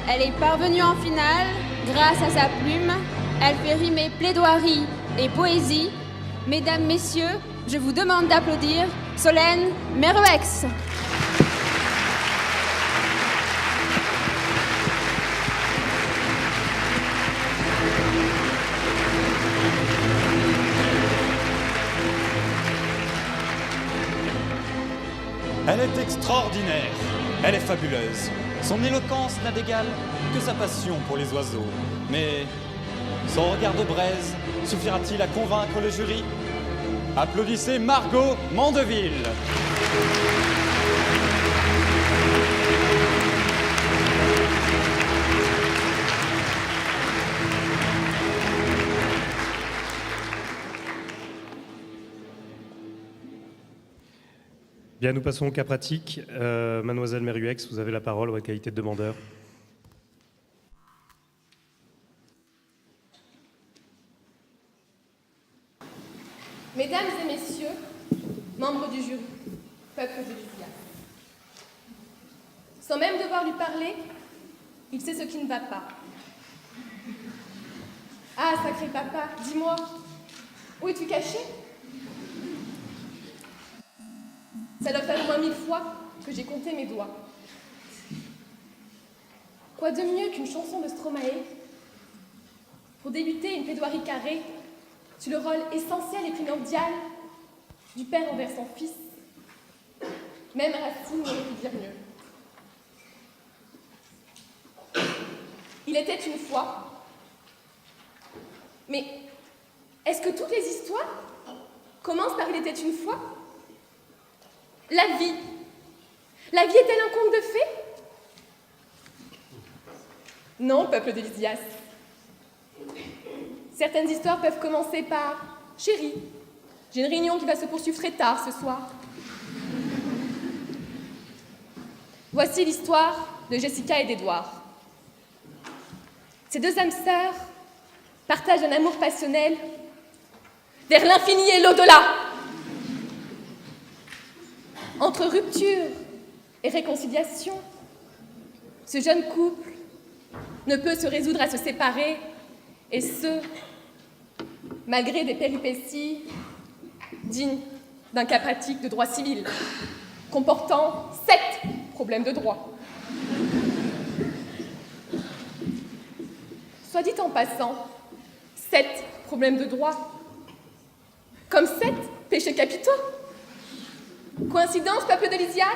Elle est parvenue en finale grâce à sa plume. Elle fait rimer plaidoirie et poésie. Mesdames, messieurs, je vous demande d'applaudir Solène Meruex. Elle est extraordinaire, elle est fabuleuse. Son éloquence n'a d'égal que sa passion pour les oiseaux. Mais son regard de braise suffira-t-il à convaincre le jury? Applaudissez Margot Mandeville. Bien, nous passons au cas pratique. Mademoiselle Meruex, vous avez la parole en qualité de demandeur. Mesdames et messieurs, membres du jury, peuple de Lydia, sans même devoir lui parler, il sait ce qui ne va pas. Ah, sacré papa, dis-moi, où es-tu caché? Ça doit faire au moins 1000 fois que j'ai compté mes doigts. Quoi de mieux qu'une chanson de Stromae pour débuter une plaidoirie carrée sur le rôle essentiel et primordial du père envers son fils? Même Racine aurait pu dire mieux. Il était une fois. Mais est-ce que toutes les histoires commencent par il était une fois? La vie. La vie est-elle un conte de fées? Non, peuple de Lysias. Certaines histoires peuvent commencer par « Chérie, j'ai une réunion qui va se poursuivre très tard ce soir. » Voici l'histoire de Jessica et d'Edouard. Ces deux âmes sœurs partagent un amour passionnel vers l'infini et l'au-delà. Entre rupture et réconciliation, ce jeune couple ne peut se résoudre à se séparer, et ce, malgré des péripéties dignes d'un cas pratique de droit civil, comportant 7 problèmes de droit. Soit dit en passant, 7 problèmes de droit, comme 7 péchés capitaux. Coïncidence, peuple de Lysias?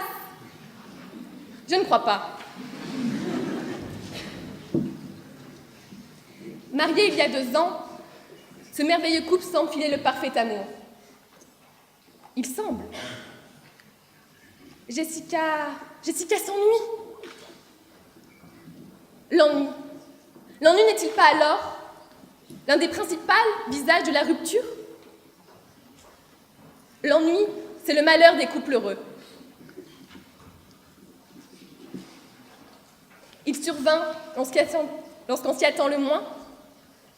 Je ne crois pas. Marié il y a 2 ans, ce merveilleux couple semble filer le parfait amour. Il semble. Jessica s'ennuie. L'ennui. L'ennui n'est-il pas alors l'un des principaux visages de la rupture? L'ennui, c'est le malheur des couples heureux. Il survint lorsqu'on s'y attend le moins,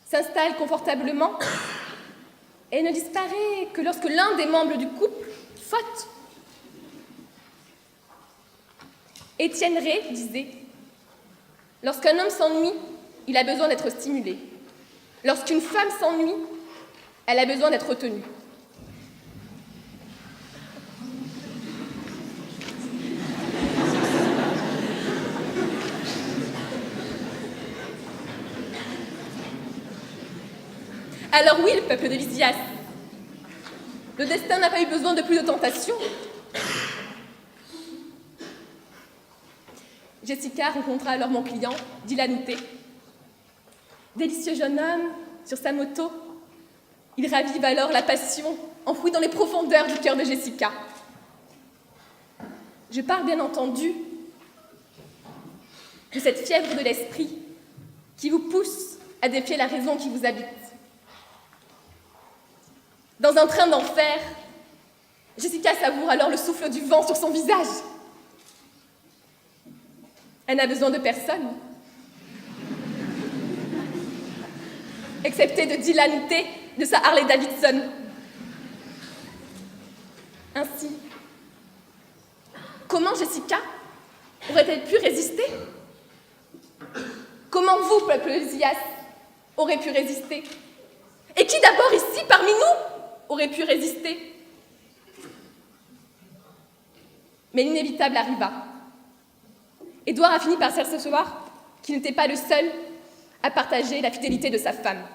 s'installe confortablement et ne disparaît que lorsque l'un des membres du couple faute. Étienne Rey disait « Lorsqu'un homme s'ennuie, il a besoin d'être stimulé. Lorsqu'une femme s'ennuie, elle a besoin d'être retenue. » Alors oui, le peuple de Lysias, le destin n'a pas eu besoin de plus de tentations. Jessica rencontra alors mon client, Dylan Houtet. Délicieux jeune homme, sur sa moto, il ravive alors la passion enfouie dans les profondeurs du cœur de Jessica. Je parle bien entendu de cette fièvre de l'esprit qui vous pousse à défier la raison qui vous habite. Dans un train d'enfer, Jessica savoure alors le souffle du vent sur son visage. Elle n'a besoin de personne, excepté de Dylan Houtet, de sa Harley Davidson. Ainsi, comment Jessica aurait-elle pu résister? Comment vous, peuple de Lysias, aurez pu résister? Et qui d'abord ici, parmi nous, aurait pu résister? Mais l'inévitable arriva. Édouard a fini par s'apercevoir qu'il n'était pas le seul à partager la fidélité de sa femme.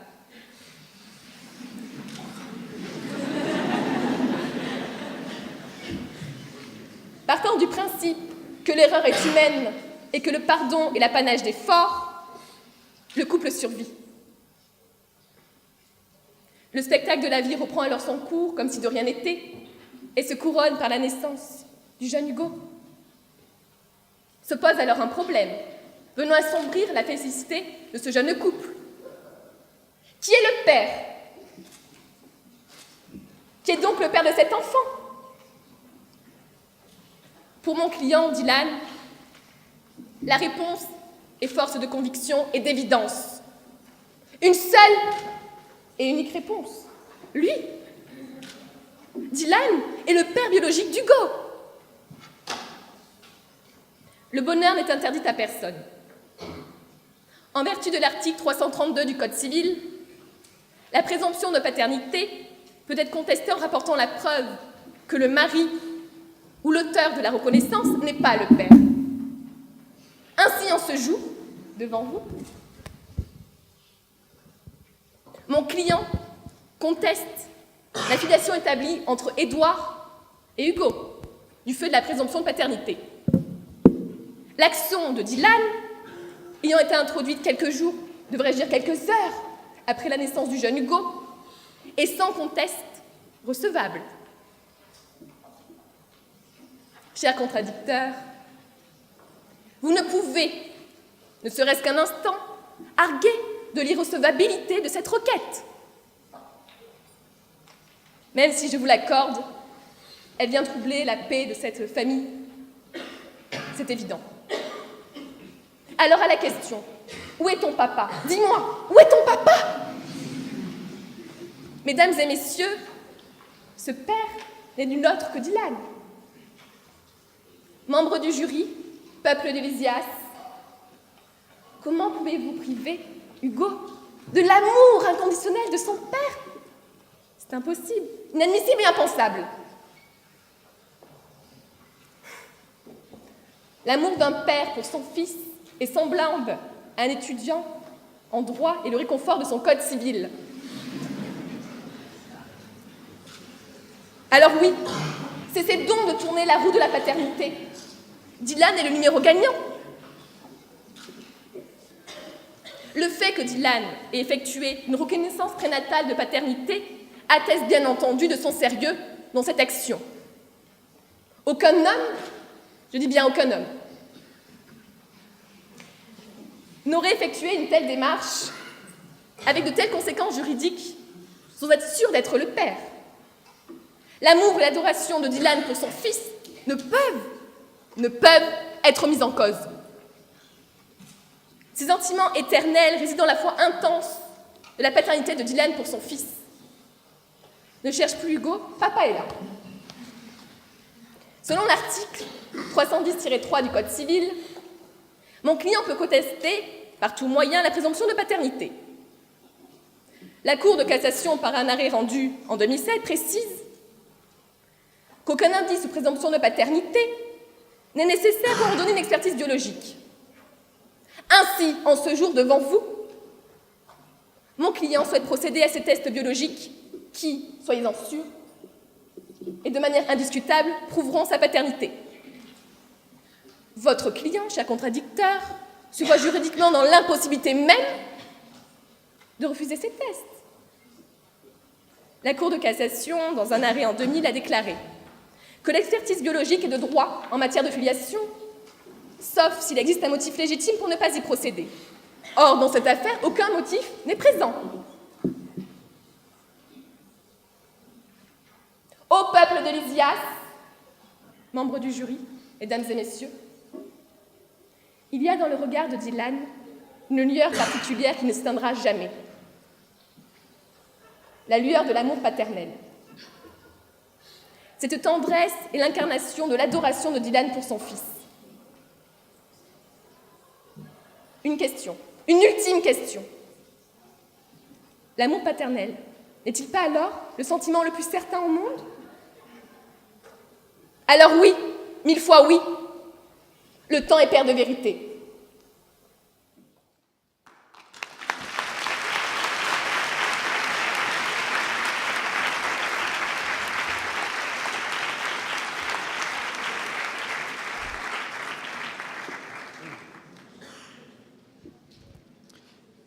Partant du principe que l'erreur est humaine et que le pardon est l'apanage des forts, le couple survit. Le spectacle de la vie reprend alors son cours comme si de rien n'était et se couronne par la naissance du jeune Hugo. Se pose alors un problème, venant assombrir la félicité de ce jeune couple. Qui est le père? Qui est donc le père de cet enfant? Pour mon client, Dylan, la réponse est force de conviction et d'évidence. Une seule et unique réponse. Lui, Dylan, est le père biologique d'Hugo. Le bonheur n'est interdit à personne. En vertu de l'article 332 du Code civil, la présomption de paternité peut être contestée en rapportant la preuve que le mari ou l'auteur de la reconnaissance n'est pas le père. Ainsi en ce jour, devant vous, mon client conteste la filiation établie entre Édouard et Hugo, du fait de la présomption de paternité. L'action de Dylan, ayant été introduite quelques jours, devrais-je dire quelques heures, après la naissance du jeune Hugo, est sans conteste recevable. Chers contradicteurs, vous ne pouvez, ne serait-ce qu'un instant, arguer de l'irrecevabilité de cette requête. Même si je vous l'accorde, elle vient troubler la paix de cette famille. C'est évident. Alors à la question, où est ton papa? Dis-moi, où est ton papa? Mesdames et messieurs, ce père n'est nul autre que Dylan. Membres du jury, peuple de Lysias, comment pouvez-vous priver Hugo de l'amour inconditionnel de son père? C'est impossible, inadmissible et impensable. L'amour d'un père pour son fils est semblable à un étudiant en droit et le réconfort de son code civil. Alors oui, cessez donc de tourner la roue de la paternité. Dylan est le numéro gagnant. Le fait que Dylan ait effectué une reconnaissance prénatale de paternité atteste bien entendu de son sérieux dans cette action. Aucun homme, je dis bien aucun homme, n'aurait effectué une telle démarche avec de telles conséquences juridiques sans être sûr d'être le père. L'amour et l'adoration de Dylan pour son fils ne peuvent être mis en cause. Ces sentiments éternels résident dans la foi intense de la paternité de Dylan pour son fils. Ne cherche plus Hugo, papa est là. Selon l'article 310-3 du Code civil, mon client peut contester par tout moyen la présomption de paternité. La Cour de cassation, par un arrêt rendu en 2007, précise qu'aucun indice ou présomption de paternité n'est nécessaire pour ordonner une expertise biologique. Ainsi, en ce jour devant vous, mon client souhaite procéder à ces tests biologiques qui, soyez-en sûrs, et de manière indiscutable, prouveront sa paternité. Votre client, cher contradicteur, se voit juridiquement dans l'impossibilité même de refuser ces tests. La Cour de cassation, dans un arrêt en 2000, a déclaré que l'expertise biologique est de droit en matière de filiation, sauf s'il existe un motif légitime pour ne pas y procéder. Or, dans cette affaire, aucun motif n'est présent. Ô peuple de Lysias, membres du jury, mesdames et messieurs, il y a dans le regard de Dylan une lueur particulière qui ne s'éteindra jamais. La lueur de l'amour paternel. Cette tendresse est l'incarnation de l'adoration de Dylan pour son fils. Une question. Une ultime question. L'amour paternel n'est-il pas alors le sentiment le plus certain au monde? Alors oui, 1000 fois oui, le temps est père de vérité.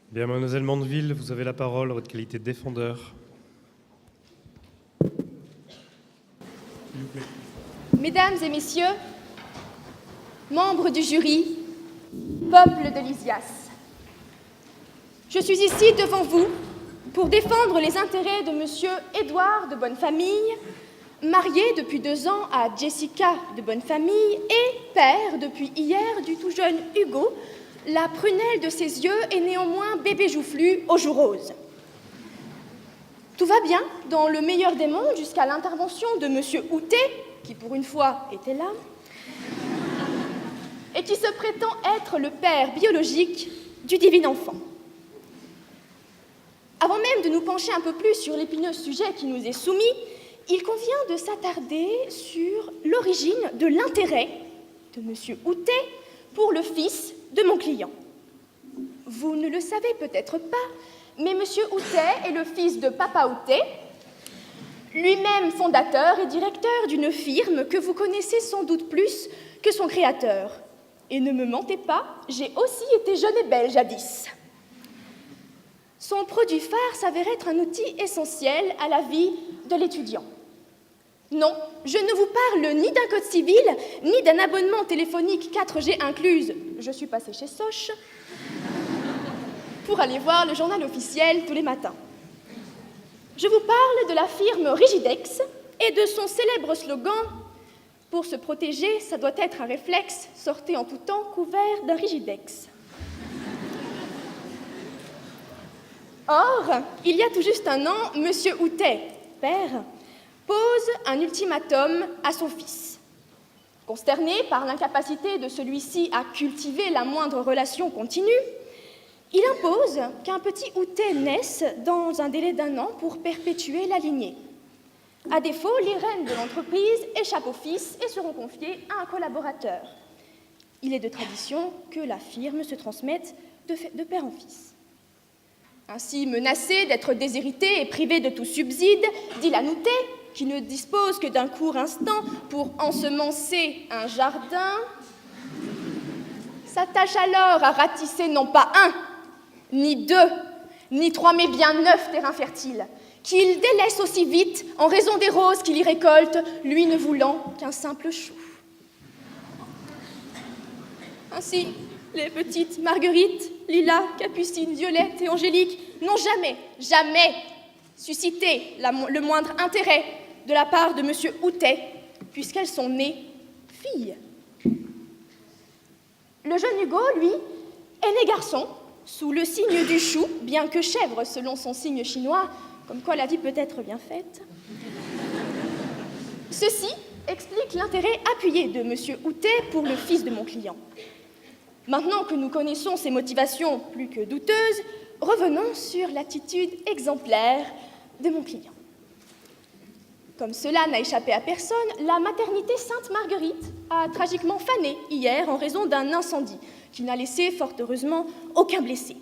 Bien, mademoiselle Mandeville, vous avez la parole en votre qualité de défendeur. Mesdames et messieurs, membres du jury, peuple de Lysias, je suis ici devant vous pour défendre les intérêts de monsieur Édouard de Bonnefamille, marié depuis 2 ans à Jessica de Bonnefamille et père depuis hier du tout jeune Hugo. La prunelle de ses yeux est néanmoins bébé joufflu aux joues roses. Tout va bien dans le meilleur des mondes jusqu'à l'intervention de monsieur Houtet, qui pour une fois était là, et qui se prétend être le père biologique du divin enfant. Avant même de nous pencher un peu plus sur l'épineux sujet qui nous est soumis, il convient de s'attarder sur l'origine de l'intérêt de monsieur Houtet pour le fils de mon client. Vous ne le savez peut-être pas, mais monsieur Houtet est le fils de papa Houtet, lui-même fondateur et directeur d'une firme que vous connaissez sans doute plus que son créateur. Et ne me mentez pas, j'ai aussi été jeune et belle jadis. Son produit phare s'avère être un outil essentiel à la vie de l'étudiant. Non, je ne vous parle ni d'un code civil, ni d'un abonnement téléphonique 4G incluse. Je suis passée chez Soch pour aller voir le journal officiel tous les matins. Je vous parle de la firme Rigidex et de son célèbre slogan « Pour se protéger, ça doit être un réflexe, sortez en tout temps couvert d'un Rigidex ». Or, il y a tout juste un an, monsieur Houtet, père, pose un ultimatum à son fils. Consterné par l'incapacité de celui-ci à cultiver la moindre relation continue, il impose qu'un petit Houtet naisse dans un délai d'1 an pour perpétuer la lignée. À défaut, les rênes de l'entreprise échappent au fils et seront confiées à un collaborateur. Il est de tradition que la firme se transmette de père en fils. Ainsi menacé d'être déshérité et privé de tout subside, dit la Houtet, qui ne dispose que d'un court instant pour ensemencer un jardin, s'attache alors à ratisser non pas 1, ni 2, ni 3, mais bien 9 terrains fertiles, qu'il délaisse aussi vite en raison des roses qu'il y récolte, lui ne voulant qu'un simple chou. Ainsi, les petites Marguerite, Lila, Capucine, Violette et Angélique n'ont jamais suscité le moindre intérêt de la part de monsieur Houtet, puisqu'elles sont nées filles. Le jeune Hugo, lui, est né garçon, sous le signe du chou, bien que chèvre selon son signe chinois, comme quoi la vie peut être bien faite. Ceci explique l'intérêt appuyé de monsieur Houtet pour le fils de mon client. Maintenant que nous connaissons ses motivations plus que douteuses, revenons sur l'attitude exemplaire de mon client. Comme cela n'a échappé à personne, la maternité Sainte-Marguerite a tragiquement fané hier en raison d'un incendie qui n'a laissé fort heureusement aucun blessé.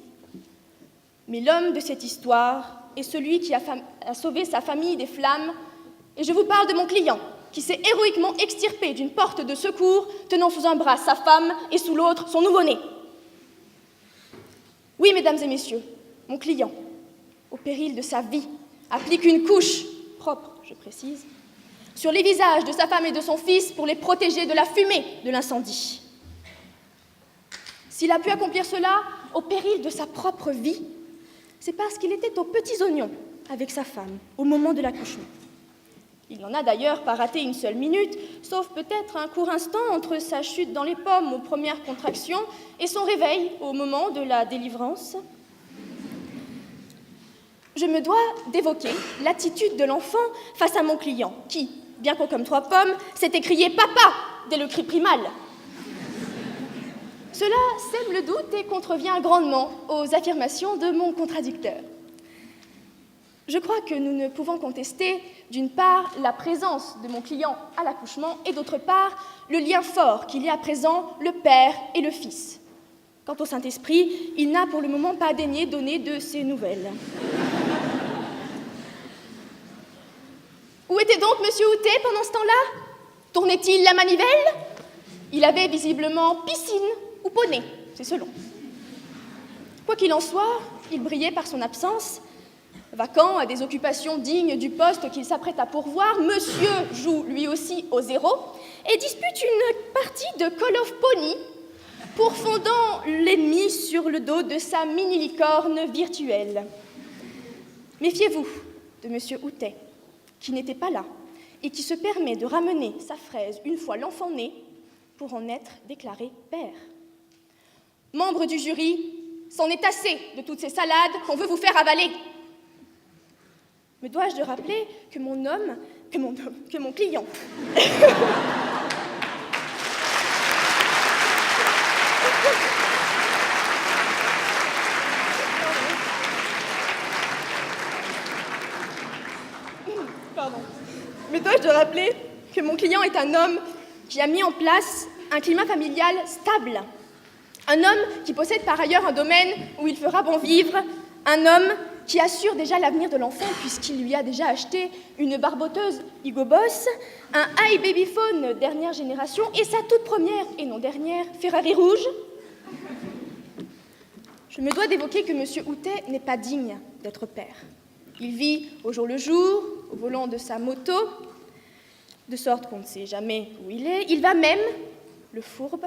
Mais l'homme de cette histoire est celui qui a sauvé sa famille des flammes, et je vous parle de mon client, qui s'est héroïquement extirpé d'une porte de secours, tenant sous un bras sa femme et sous l'autre son nouveau-né. Oui, mesdames et messieurs, mon client, au péril de sa vie, applique une couche, propre, je précise, sur les visages de sa femme et de son fils pour les protéger de la fumée de l'incendie. S'il a pu accomplir cela au péril de sa propre vie, c'est parce qu'il était aux petits oignons avec sa femme au moment de l'accouchement. Il n'en a d'ailleurs pas raté une seule minute, sauf peut-être un court instant entre sa chute dans les pommes aux premières contractions et son réveil au moment de la délivrance. Je me dois d'évoquer l'attitude de l'enfant face à mon client, qui, bien qu'au comme 3 pommes, s'est écrié « Papa !» dès le cri primal. Cela sème le doute et contrevient grandement aux affirmations de mon contradicteur. Je crois que nous ne pouvons contester, d'une part, la présence de mon client à l'accouchement et d'autre part, le lien fort qu'il y a à présent le Père et le Fils. Quant au Saint-Esprit, il n'a pour le moment pas daigné donner de ses nouvelles. Où était donc Monsieur Houtet pendant ce temps-là? Tournait-il la manivelle? Il avait visiblement piscine ou poney, c'est selon. Quoi qu'il en soit, il brillait par son absence. Vacant à des occupations dignes du poste qu'il s'apprête à pourvoir, Monsieur joue lui aussi au 0 et dispute une partie de Call of Pony, pourfondant l'ennemi sur le dos de sa mini-licorne virtuelle. Méfiez-vous de Monsieur Houtet, qui n'était pas là et qui se permet de ramener sa fraise une fois l'enfant né pour en être déclaré père. Membre du jury, c'en est assez de toutes ces salades qu'on veut vous faire avaler. Me dois-je de rappeler que mon client... Pardon. Me dois-je de rappeler que mon client est un homme qui a mis en place un climat familial stable. Un homme qui possède par ailleurs un domaine où il fera bon vivre. Un homme qui assure déjà l'avenir de l'enfant puisqu'il lui a déjà acheté une barboteuse Hugo Boss, un high babyphone dernière génération et sa toute première et non dernière Ferrari rouge. Je me dois d'évoquer que M. Houtet n'est pas digne d'être père. Il vit au jour le jour, au volant de sa moto, de sorte qu'on ne sait jamais où il est. Il va même, le fourbe,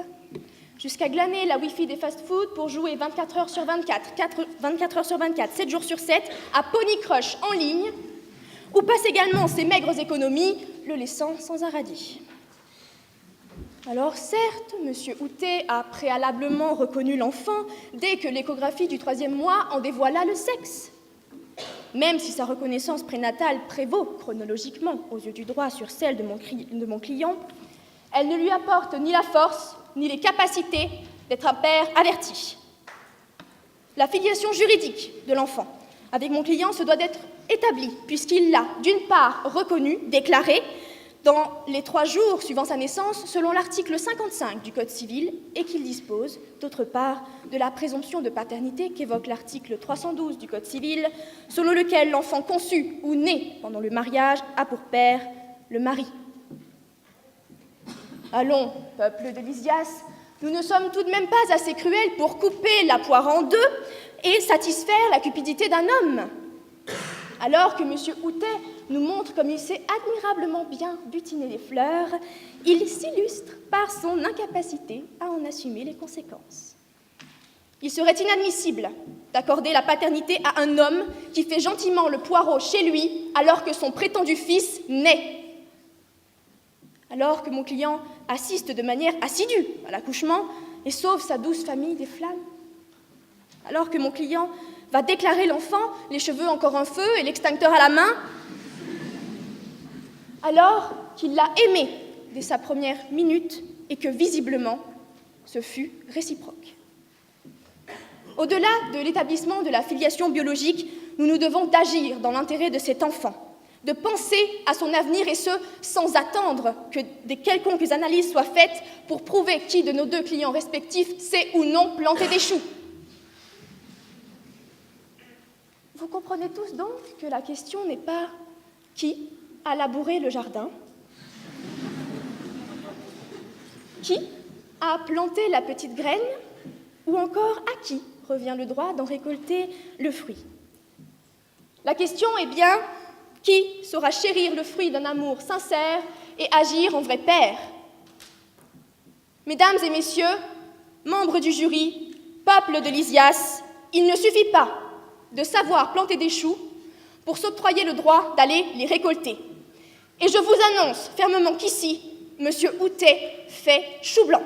jusqu'à glaner la Wi-Fi des fast-foods pour jouer 24 heures sur 24, 7 jours sur 7, à Pony Crush en ligne, où passe également ses maigres économies, le laissant sans un radis. Alors certes, M. Houtet a préalablement reconnu l'enfant dès que l'échographie du 3e mois en dévoila le sexe. Même si sa reconnaissance prénatale prévaut chronologiquement aux yeux du droit sur celle de mon client, elle ne lui apporte ni la force ni les capacités d'être un père averti. La filiation juridique de l'enfant avec mon client se doit d'être établie puisqu'il l'a, d'une part, reconnu, déclaré, dans les 3 jours suivant sa naissance, selon l'article 55 du Code civil, et qu'il dispose, d'autre part, de la présomption de paternité qu'évoque l'article 312 du Code civil, selon lequel l'enfant conçu ou né pendant le mariage a pour père le mari. Allons, peuple de Lysias, nous ne sommes tout de même pas assez cruels pour couper la poire en deux et satisfaire la cupidité d'un homme. Alors que M. Houtet nous montre comme il sait admirablement bien butiner les fleurs, il s'illustre par son incapacité à en assumer les conséquences. Il serait inadmissible d'accorder la paternité à un homme qui fait gentiment le poireau chez lui alors que son prétendu fils naît. Alors que mon client assiste de manière assidue à l'accouchement et sauve sa douce famille des flammes. Alors que mon client va déclarer l'enfant, les cheveux encore en feu et l'extincteur à la main. Alors qu'il l'a aimé dès sa première minute et que, visiblement, ce fut réciproque. Au-delà de l'établissement de la filiation biologique, nous nous devons d'agir dans l'intérêt de cet enfant, de penser à son avenir et ce, sans attendre que des quelconques analyses soient faites pour prouver qui de nos 2 clients respectifs sait ou non planter des choux. Vous comprenez tous donc que la question n'est pas qui a labouré le jardin, qui a planté la petite graine, ou encore à qui revient le droit d'en récolter le fruit. La question est bien qui saura chérir le fruit d'un amour sincère et agir en vrai père. Mesdames et messieurs, membres du jury, peuple de Lysias, il ne suffit pas de savoir planter des choux pour s'octroyer le droit d'aller les récolter. Et je vous annonce fermement qu'ici, M. Houtet fait chou blanc.